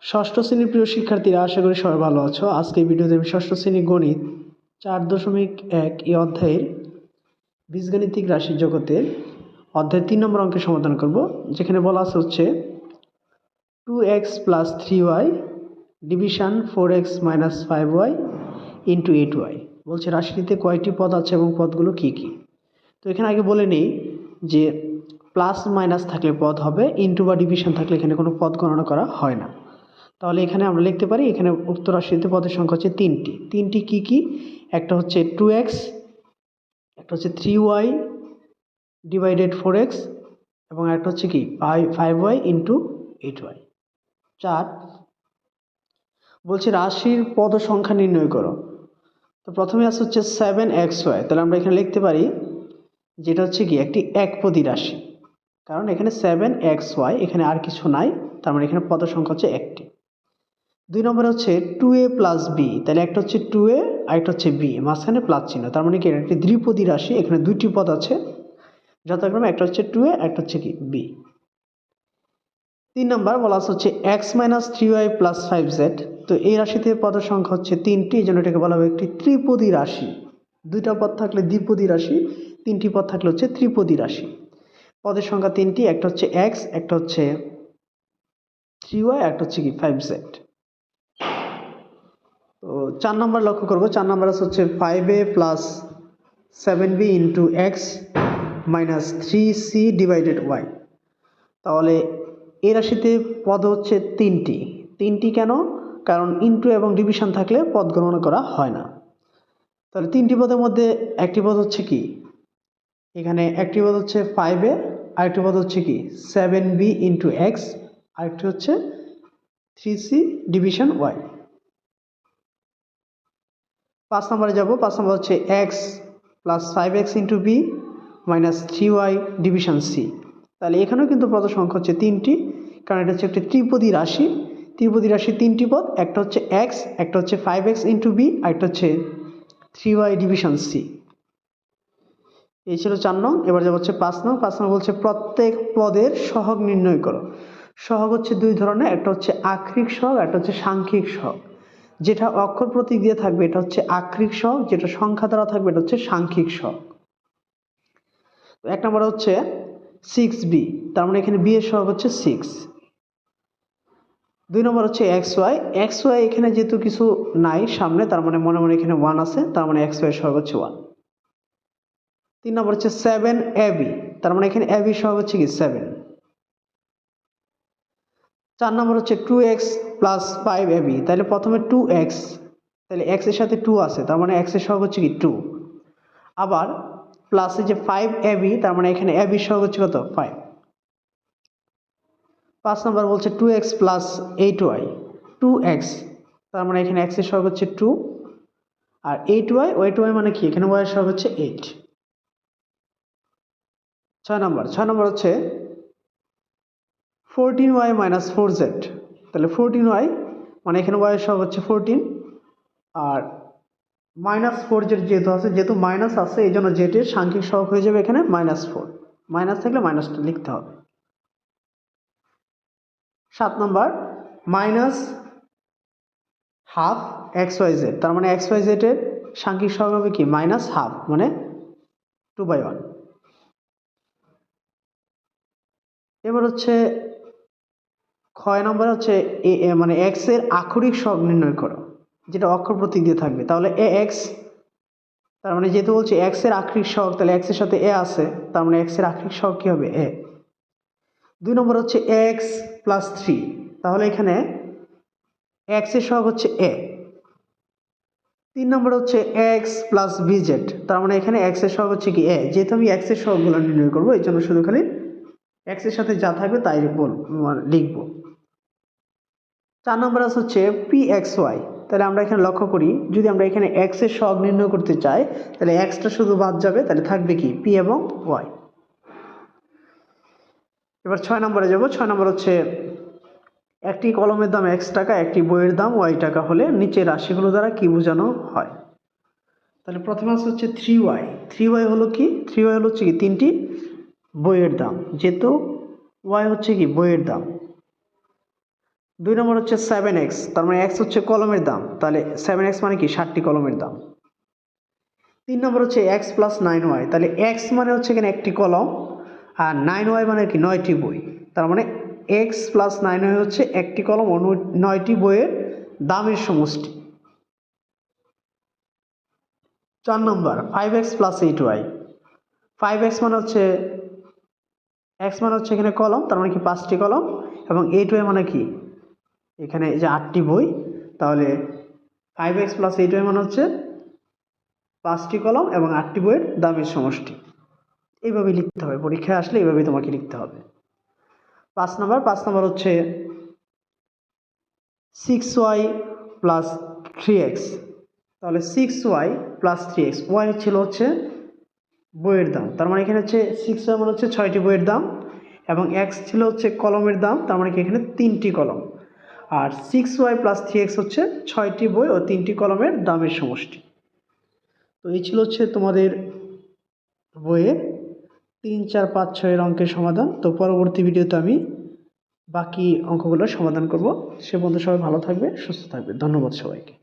ষষ্ঠ শ্রেণীর প্রিয় শিক্ষার্থীরা, আশা করি সবাই ভালো আছো। আজকে এই ভিডিওতে আমি ষষ্ঠ শ্রেণী গণিত 4.1 এই অধ্যায়ের বীজগাণিতিক রাশির জগতের অধ্যায়ের 3 নম্বর অঙ্কের সমাধান করব, যেখানে বলা আছে হচ্ছে 2x + 3y division 4x - 5y into 8y। বলছে রাশিটিতে কয়টি পদ আছে এবং পদগুলো কি কি। তো এখানে আগে বলে নেই যে প্লাস মাইনাস থাকলে পদ হবে, ইন্টু বা ডিভিশন থাকলে এখানে কোনো পদ গণনা করা হয় না। তাহলে এখানে আমরা লিখতে পারি, এখানে উক্ত রাশিতে পদের সংখ্যা হচ্ছে তিনটি কি কি? একটা হচ্ছে 2x, একটা হচ্ছে 3y ডিভাইডেড 4x, এবং একটা হচ্ছে কি 5y ইন্টু 8y। 4 বলছে রাশির পদ সংখ্যা নির্ণয় করো। তো প্রথমে আছে হচ্ছে 7xy। তাহলে আমরা এখানে লিখতে পারি যেটা হচ্ছে কি একটি একপদী রাশি, কারণ এখানে 7xy, এখানে আর কিছু নাই, তার মানে এখানে পদ সংখ্যা হচ্ছে একটি। 2 নম্বরে হচ্ছে 2a + b। তাহলে একটা হচ্ছে 2a আর একটা হচ্ছে b, মাঝখানে প্লাস চিহ্ন, তার মানে কি একটি দ্বিপদী রাশি। এখানে দুইটি পদ আছে যথাক্রমে, একটা হচ্ছে 2a, একটা হচ্ছে কি b। 3 নম্বর বলা হচ্ছে x - 3y + 5z। তো এই রাশিতে পদের সংখ্যা হচ্ছে তিনটি, এই জন্য এটাকে বলা হবে একটি ত্রিপদী রাশি। দুইটা পদ থাকলে দ্বিপদী রাশি, তিনটি পদ থাকলে হচ্ছে ত্রিপদী রাশি। পদের সংখ্যা তিনটি, একটা হচ্ছে x, একটা হচ্ছে 3y, একটা হচ্ছে কি 5z। তো 4 নম্বর লক্ষ্য করব। 4 নম্বর হচ্ছে 5a + 7b into x - 3c divided y। তাহলে এই রাশিতে পদ হচ্ছে তিনটি কেন? কারণ ইন্টু এবং ডিভিশন থাকলে পদ গণনা করা হয় না। তাহলে তিনটি পদের মধ্যে একটি পদ হচ্ছে কি, এখানে একটি পদ হচ্ছে 5a, আরেকটি পদ হচ্ছে কি 7b ইন্টু x, আরেকটি হচ্ছে 3c ডিভিশন y। 5 নম্বরে যাব। 5 নম্বর হচ্ছে x + 5x into b - 3y division c। তাহলে এখানেও কিন্তু পদ সংখ্যা হচ্ছে তিনটি, কারণ এটা হচ্ছে একটি ত্রিপদী রাশি। ত্রিপদী রাশি তিনটি পদ, একটা হচ্ছে x, একটা হচ্ছে 5x ইন্টু b, আর একটা হচ্ছে 3y ডিভিশন c। এই ছিল 4 নং। এবার যাব হচ্ছে 5 নং। 5 নং বলছে প্রত্যেক পদের সহগ নির্ণয় করো। সহগ হচ্ছে দুই ধরনের, একটা হচ্ছে আক্ষরিক সহগ, একটা হচ্ছে সাংখ্যিক সহগ। যেটা অক্ষর প্রতীক দিয়ে থাকবে এটা হচ্ছে আক্ষরিক সহগ, যেটা সংখ্যা দ্বারা থাকবে এটা হচ্ছে সাংখ্যিক সহগ। তো 1 নম্বর হচ্ছে 6b, তার মানে এখানে b এর সহগ হচ্ছে 6। 2 নম্বর হচ্ছে xy। এখানে যেহেতু কিছু নাই সামনে, তার মানে মনে মনে এখানে 1 আছে, তার মানে xy এর সহগ হচ্ছে 1। 3 নম্বর হচ্ছে 7ab, তার মানে এখানে ab এর সহগ হচ্ছে কি 7। 4 নম্বর হচ্ছে 2x + 5ab। তাহলে প্রথমে 2x, তাহলে x এর সাথে 2 আছে, তার মানে x এর সহগ হচ্ছে কি 2। আবার প্লাসে যে 5ab, তার মানে এখানে ab এর সহগ হচ্ছে কত 5। 5 নম্বর বলছে 2x + 8y। 2x, তার মানে এখানে x এর সহগ হচ্ছে 2, আর 8y মানে কি, এখানে y এর সহগ হচ্ছে 8। 6 নম্বর হচ্ছে 14y - 4z। তাহলে 14y মানে এখানে y এর সহগ হচ্ছে 14, আর -4z যেহেতু আছে, যেহেতু মাইনাস আছে, এই জন্য z এর সাংখ্যিক সহগ হয়ে যাবে এখানে -4। মাইনাস থাকলে মাইনাসটা লিখতে হবে। 7 নম্বর -½ xyz। তার মানে xyz এর সাংখ্যিক সহগ হবে কি -½ মানে 2/1। এবার হচ্ছে 6 নম্বর হচ্ছে মানে x এর আক্ষরিক সহগ নির্ণয় করো, যেটা অক্ষর প্রতীক দিয়ে থাকবে। তাহলে ax, তার মানে যেহেতু বলছি x এর আক্ষরিক সহগ, তাহলে x এর সাথে a আছে, তার মানে x এর আক্ষরিক সহগ কি হবে a। 2 নম্বর হচ্ছে x + 3। তাহলে এখানে x এর সহগ হচ্ছে a। 3 নম্বর হচ্ছে x + bz। তার মানে এখানে x এর সহগ হচ্ছে কি a। যেহেতু আমি x এর সহগগুলো নির্ণয় করবো, এই জন্য শুধু খালি x এর সাথে যা থাকবে তাই লিখবো। 4 নম্বর হচ্ছে pxy। তাহলে আমরা এখানে লক্ষ্য করি, যদি আমরা এখানে x এর সহগ নির্ণয় করতে চাই, তাহলে x টা শুধু বাদ যাবে, তাহলে থাকবে কি p এবং y। এবার 6 নম্বরে যাব। 6 নম্বর হচ্ছে একটি কলমের দাম x টাকা, একটি বইয়ের দাম y টাকা হলে নিচের রাশিগুলো দ্বারা কি বোঝানো হয়। তাহলে প্রথমে হচ্ছে 3y। 3y হলো কি, 3y হলো হচ্ছে কি তিনটি বইয়ের দাম, যেহেতু y হচ্ছে কি বইয়ের দাম। 2 নম্বর হচ্ছে 7x, তার মানে x হচ্ছে কলমের দাম, তাহলে 7x মানে কি 60টি কলমের দাম। 3 নম্বর হচ্ছে x প্লাস 9y, তাহলে x মানে হচ্ছে এখানে একটি কলম আর 9y মানে কি 9টি বই, তার মানে x প্লাস 9y হচ্ছে একটি কলম ও 9টি বইয়ের দামের সমষ্টি। 4 নম্বর 5x প্লাস 8y, 5x মানে হচ্ছে x মানে হচ্ছে এখানে কলম, তার মানে কি 5টি কলম, এবং 8y মানে কি এখানে এই যে 8টি বই, তাহলে 5x প্লাস 8y মানে হচ্ছে 5টি কলম এবং 8টি বইয়ের দামের সমষ্টি। এইভাবে লিখতে হবে, পরীক্ষায় আসলে এইভাবেই তোমাকে লিখতে হবে। 5 নম্বর হচ্ছে 6y প্লাস 3x, তাহলে 6y প্লাস 3x, y ছিল হচ্ছে বইয়ের দাম, তার মানে এখানে হচ্ছে 6y মানে হচ্ছে 6টি বইয়ের দাম, এবং x ছিল হচ্ছে কলমের দাম, তার মানে কি এখানে 3টি কলম, আর 6y প্লাস 3x হচ্ছে 6টি বই ও 3টি কলমের দামের সমষ্টি। তো এই ছিল হচ্ছে তোমাদের বইয়ের 3, 4, 5, 6 অঙ্কের সমাধান। তো পরবর্তী ভিডিওতে আমি বাকি অঙ্কগুলো সমাধান করব। সে পর্যন্ত সবাই ভালো থাকবে, সুস্থ থাকবে। ধন্যবাদ সবাইকে।